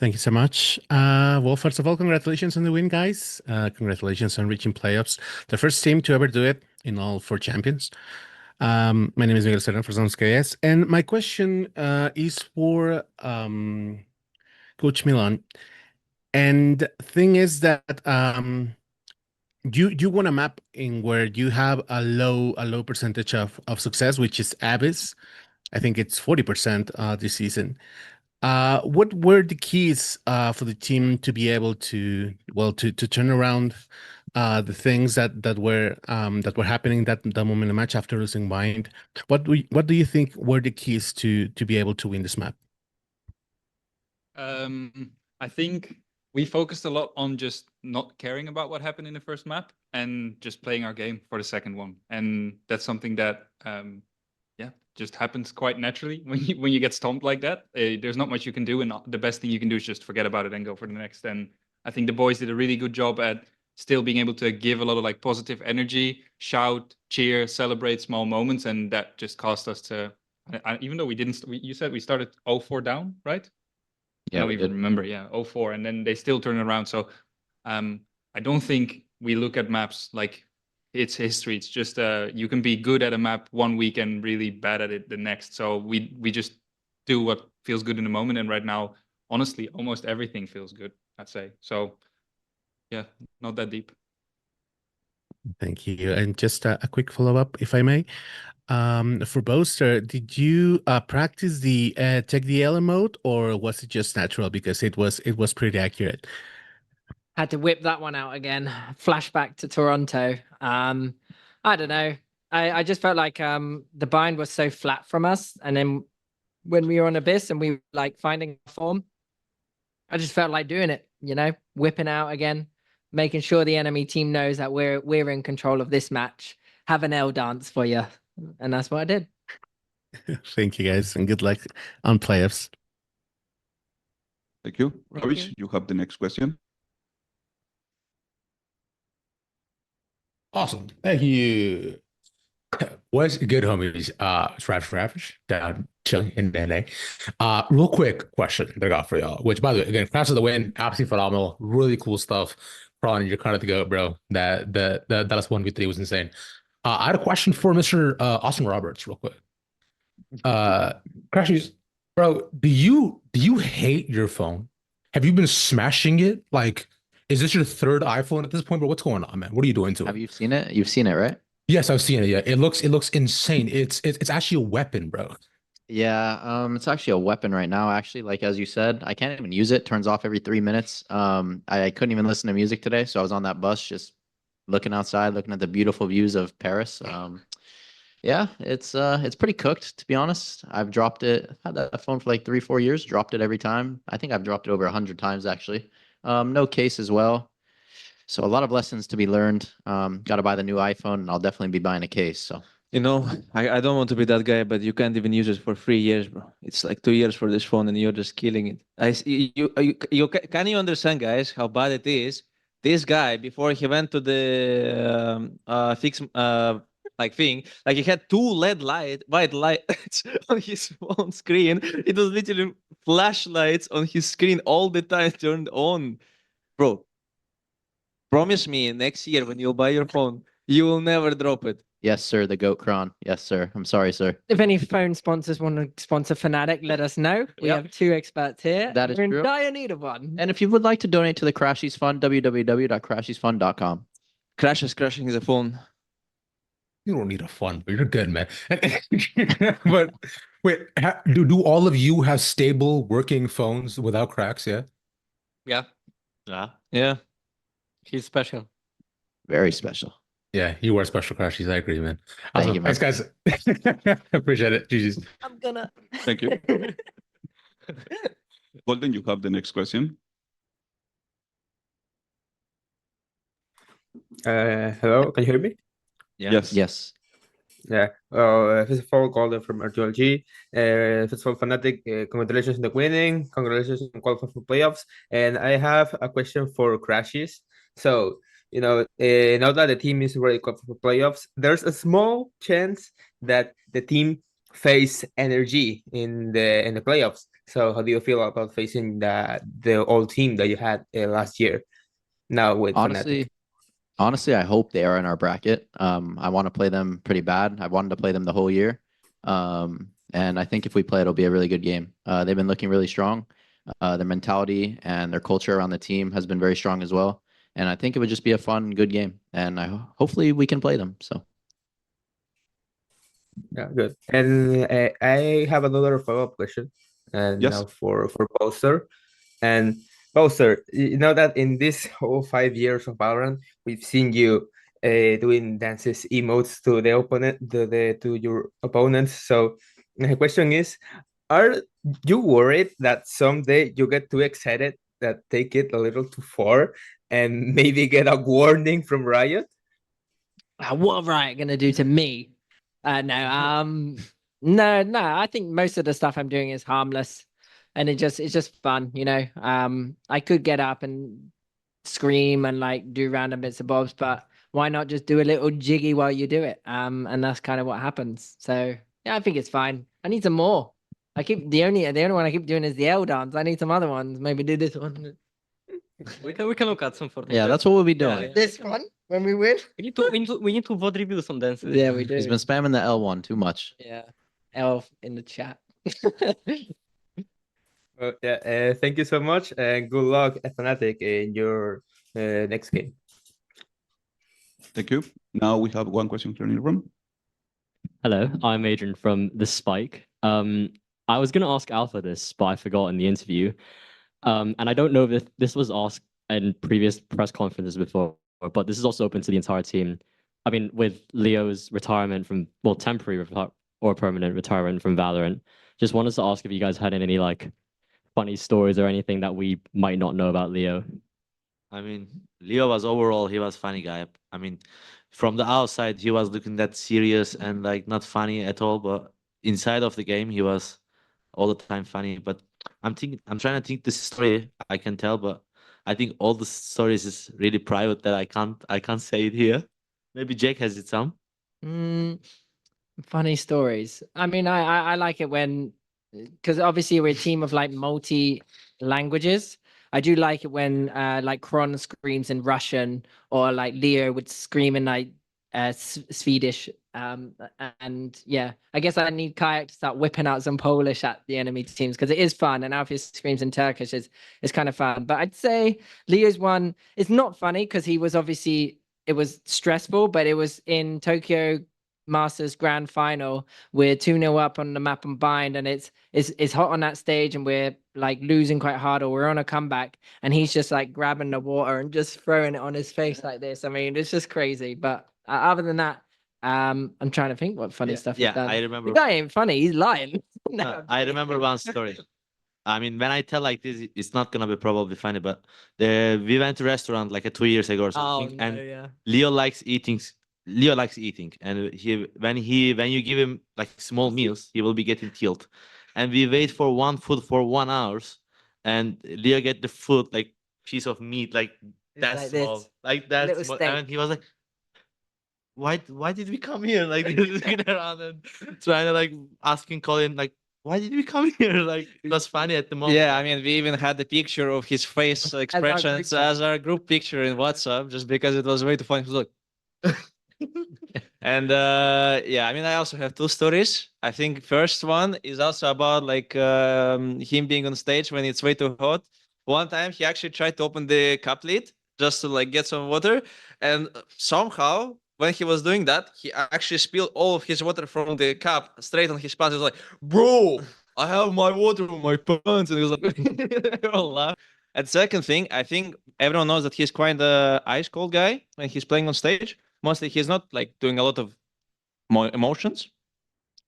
Thank you so much. Well, first of all, congratulations on the win, guys. Congratulations on reaching playoffs. The first team to ever do it in all four champions. My name is Miguel Serrano for quieres, and my question is for Coach Milan. And thing is that you want a map in where you have a low percentage of success, which is Abyss. I think it's 40% this season. What were the keys for the team to be able to turn around the things that were happening that moment in the match after losing Mind? What do you think were the keys to be able to win this map? I think we focused a lot on just not caring about what happened in the first map and just playing our game for the second one. And that's something that just happens quite naturally when you get stomped like that. There's not much you can do, and the best thing you can do is just forget about it and go for the next. And I think the boys did a really good job at still being able to give a lot of like positive energy, shout, cheer, celebrate small moments, and that just caused us to. Even though we didn't, you said we started 0-4 down, right? Yeah, we remember, 0-4, and then they still turn around. So I don't think we look at maps like it's history. It's just you can be good at a map one week and really bad at it the next. So we just do what feels good in the moment. And right now, honestly, almost everything feels good, I'd say. So yeah, not that deep. Thank you. And just a quick follow-up, if I may. For Boaster, did you practice the take the L mode, or was it just natural because it was pretty accurate? Had to whip that one out again. Flashback to Toronto. I don't know. I just felt like the bind was so flat from us, and then when we were on Abyss and we were like finding form, I just felt like doing it. Whipping out again, making sure the enemy team knows that we're in control of this match. Have an L dance for you, and that's what I did. Thank you, guys, and good luck on playoffs. Thank you. Ravish, you have the next question. Awesome. Thank you. What's good, homies? It's Ravish down chilling in LA. Real quick question that I got for y'all, which, by the way, again, congrats on the win. Absolutely phenomenal. Really cool stuff. Probably you're kind of to go, bro. That last 1v3 was insane. I had a question for Mr. Austin Roberts, real quick. Crashies, bro, do you hate your phone? Have you been smashing it? Like, is this your third iPhone at this point? But what's going on, man? What are you doing to it? Have you seen it? You've seen it, right? Yes, I've seen it. Yeah, it looks insane. It's actually a weapon, bro. Yeah, it's actually a weapon right now. Actually, like as you said, I can't even use it. Turns off every 3 minutes. I couldn't even listen to music today, so I was on that bus just looking outside, looking at the beautiful views of Paris. Yeah, it's pretty cooked, to be honest. I've dropped it. I've had that phone for like 3-4 years. Dropped it every time. I think I've dropped it over 100 times actually. No case as well. So a lot of lessons to be learned. Got to buy the new iPhone, and I'll definitely be buying a case. So I don't want to be that guy, but you can't even use it for 3 years, bro. It's like 2 years for this phone, and you're just killing it. Can you understand, guys, how bad it is? This guy, before he went to the fix thing, like he had 2 white lights on his phone screen. It was literally flashlights on his screen all the time turned on, bro. Promise me next year when you'll buy your phone, you will never drop it. yes, sir, the GOAT Kron. Yes, sir. I'm sorry, sir. If any phone sponsors want to sponsor Fnatic, let us know. We have 2 experts here. That is We're true. in dire need of one. And if you would like to donate to the Crashies Fund, www.crashiesfund.com. Crash is crashing the phone. You don't need a fund, but you're good, man. But wait, do all of you have stable working phones without cracks? Yeah. Yeah. She's special. Very special. Yeah, you are special, Crashies. I agree, man. Thank Awesome. you, man. Thanks, guys. Appreciate it. GG's. I'm gonna. Thank you. Golden, you have the next question. Hello, can you hear me? Yes. Yes. Yeah. First of all, Golden from R2LG. First of all, Fnatic, congratulations on the winning. Congratulations on qualifying for playoffs. And I have a question for Crashies. So, now that the team is already qualified for playoffs, there's a small chance that the team face energy in the playoffs. So how do you feel about facing the old team that you had last year now with Fnatic? Honestly, I hope they are in our bracket. I want to play them pretty bad. I wanted to play them the whole year. And I think if we play, it'll be a really good game. They've been looking really strong. Their mentality and their culture around the team has been very strong as well. And I think it would just be a fun, good game. And hopefully we can play them. So. Yeah, good. And I have another follow-up question, and Yes. now for Bowser. And Bowser, you know that in this whole 5 years of Valorant, we've seen you doing dances, emotes to the opponent, to your opponents. So my question is, are you worried that someday you get too excited that take it a little too far and maybe get a warning from Riot? What Riot gonna do to me? No, no. I think most of the stuff I'm doing is harmless, and it's just fun, you know. I could get up and scream and like do random bits and bobs, but why not just do a little jiggy while you do it? And that's kind of what happens. So yeah, I think it's fine. I need some more. The only one I keep doing is the L dance. I need some other ones. Maybe do this one. We can look at some for Yeah, that's what we'll be doing. Yeah. This one when we win. We need to vote review some dances. Yeah, we do. He's been spamming the L1 too much. Yeah, L in the chat. Yeah, thank you so much, and good luck at Fnatic in your next game. Thank you. Now we have one question here in the room. Hello, I'm Adrian from The Spike. I was going to ask Alpha this, but I forgot in the interview. And I don't know if this was asked in previous press conferences before, but this is also open to the entire team. I mean, with Leo's retirement from, well, temporary or permanent retirement from Valorant, just wanted to ask if you guys had any like funny stories or anything that we might not know about Leo. I mean, Leo was overall, he was funny guy. I mean, from the outside, he was looking that serious and like not funny at all, but inside of the game, he was all the time funny. But I'm trying to think this story I can tell, but I think all the stories is really private that I can't say it here. Maybe Jake has it some. Funny stories. I mean, I like it when, because obviously we're a team of like multi languages. I do like it when like Kron screams in Russian, or like Leo would scream in like Swedish. And yeah, I guess I need Kayak to start whipping out some Polish at the enemy teams, because it is fun. And Alfie screams in Turkish is kind of fun. But I'd say Leo's one is not funny because he was obviously, it was stressful, but it was in Tokyo Masters Grand Final. We're 2-0 up on the map on Bind, and it's hot on that stage, and we're like losing quite hard, or we're on a comeback, and he's just like grabbing the water and just throwing it on his face like this. I mean, it's just crazy. But other than that, I'm trying to think what funny stuff he's done. I remember. The guy ain't funny, he's lying. No, I remember one story. I mean, when I tell like this, it's not gonna be probably funny, but we went to a restaurant like 2 years ago or something, and Leo likes eating. Leo likes eating, and when you give him like small meals, he will be getting killed. And we wait for one food for 1 hour, and Leo get the food like piece of meat like that like small, this. like that Little small. steak. And he was like, why did we come here? Like looking around and trying to like asking Colin like, why did we come here? Like it was funny at the moment. Yeah, I mean, we even had the picture of his face expressions as our group picture in WhatsApp, just because it was way too funny. He was like, and yeah, I mean, I also have two stories. I think first one is also about like him being on stage when it's way too hot. One time he actually tried to open the cup lid just to like get some water, and somehow when he was doing that, he actually spilled all of his water from the cup straight on his pants. He was like, "Bro, I have my water on my pants," and he was like, they all laugh. And second thing, I think everyone knows that he's quite a ice cold guy when he's playing on stage. Mostly he's not like doing a lot of emotions.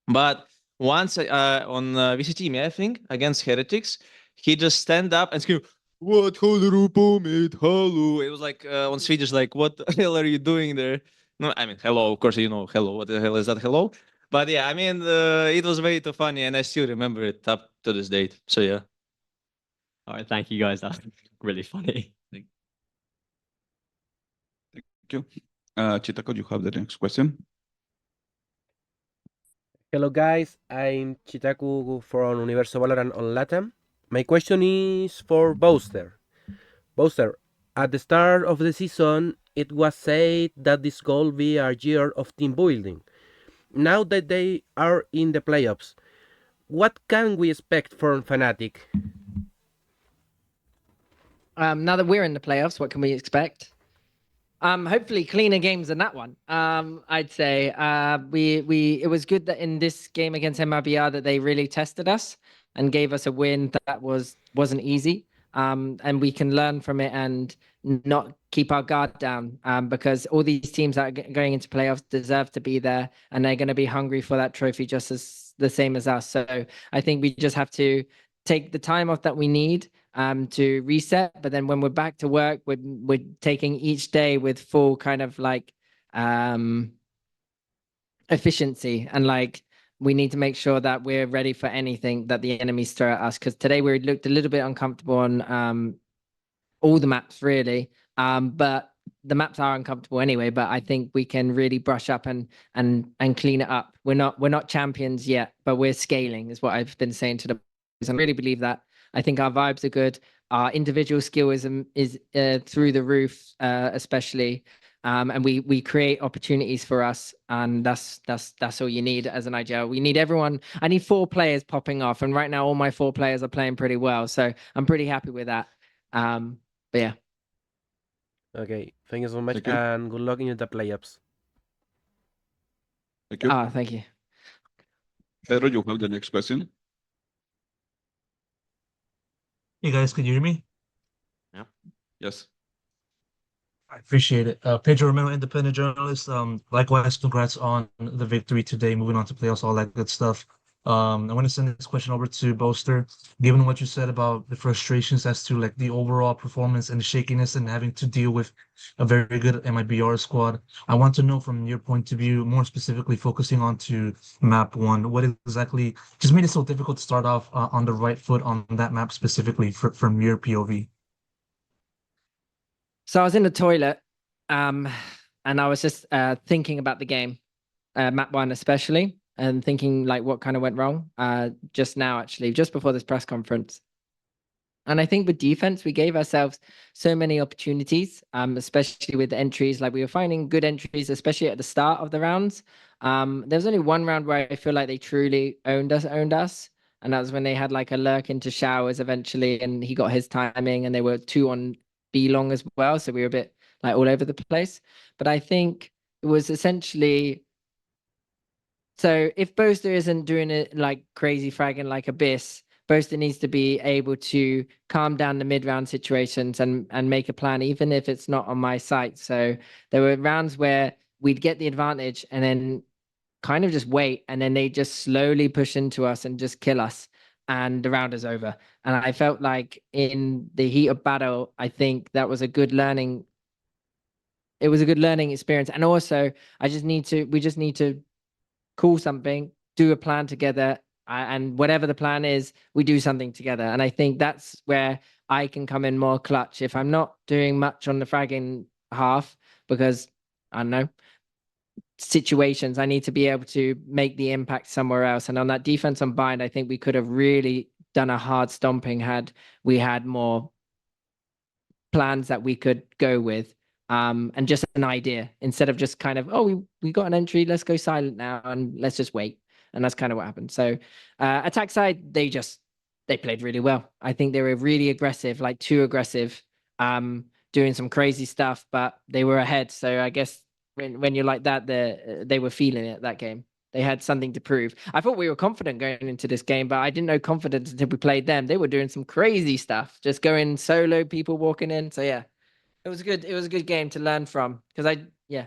But once on VCT, I think, against Heretics, he just stand up and scream, "What hello, hello." It was like on Swedish, like, "What the hell are you doing there?" No, I mean, hello, of course, you know, hello. What the hell is that, hello? But yeah, I mean, it was way too funny, and I still remember it up to this date. So yeah. All right, thank you guys. That's really funny. Thank you. Chitaku, you have the next question. Hello guys, I'm Chitaku from Universo Valorant on Latam. My question is for Booster. Booster, at the start of the season, it was said that this will be a year of team building. Now that they are in the playoffs, what can we expect from Fnatic? Now that we're in the playoffs, what can we expect? Hopefully cleaner games than that one. I'd say it was good that in this game against MIBR that they really tested us and gave us a win that wasn't easy. And we can learn from it and not keep our guard down. Because all these teams that are going into playoffs deserve to be there, and they're going to be hungry for that trophy just as the same as us. So I think we just have to take the time off that we need to reset. But then when we're back to work, we're taking each day with full kind of like efficiency, and like we need to make sure that we're ready for anything that the enemies throw at us. Because today we looked a little bit uncomfortable on all the maps really, but the maps are uncomfortable anyway. But I think we can really brush up and clean it up. We're not champions yet, but we're scaling, is what I've been saying to the. I really believe that. I think our vibes are good. Our individual skill is through the roof, especially, and we create opportunities for us, and that's all you need as an IGL. We need everyone. I need 4 players popping off, and right now all my 4 players are playing pretty well, so I'm pretty happy with that. But yeah. Okay, thank you so much, Thank you. and good luck in the playoffs. Thank you. Thank you. Pedro, you have the next question. Hey guys, can you hear me? Yes. I appreciate it. Pedro Romero, independent journalist. Likewise, congrats on the victory today, moving on to playoffs, all that good stuff. I want to send this question over to Boaster. Given what you said about the frustrations as to like the overall performance and the shakiness and having to deal with a very good MIBR squad, I want to know from your point of view, more specifically focusing on to map 1, what exactly just made it so difficult to start off on the right foot on that map specifically from your POV? So I was in the toilet, and I was just thinking about the game, map 1 especially, and thinking like what kind of went wrong just now, actually, just before this press conference. And I think with defense, we gave ourselves so many opportunities, especially with entries. Like we were finding good entries, especially at the start of the rounds. There was only one round where I feel like they truly owned us. And that was when they had like a lurk into showers eventually, and he got his timing, and they were 2 on B long as well. So we were a bit like all over the place. But I think it was essentially. So if Boaster isn't doing it like crazy fragging like Abyss, Boaster needs to be able to calm down the mid-round situations and make a plan, even if it's not on my site. So there were rounds where we'd get the advantage and then kind of just wait, and then they just slowly push into us and just kill us, and the round is over. And I felt like in the heat of battle, I think that was a good learning. It was a good learning experience. And also we just need to call something, do a plan together, and whatever the plan is, we do something together. And I think that's where I can come in more clutch if I'm not doing much on the fragging half, because I don't know, situations, I need to be able to make the impact somewhere else. And on that defense on bind, I think we could have really done a hard stomping had we had more plans that we could go with. And just an idea instead of just kind of, oh, we got an entry, let's go silent now and let's just wait. And that's kind of what happened. So attack side, they played really well. I think they were really aggressive, like too aggressive, doing some crazy stuff, but they were ahead. So I guess when you're like that, they were feeling it that game. They had something to prove. I thought we were confident going into this game, but I didn't know confidence until we played them. They were doing some crazy stuff, just going solo, people walking in. So yeah. It was good. It was a good game to learn from, because yeah.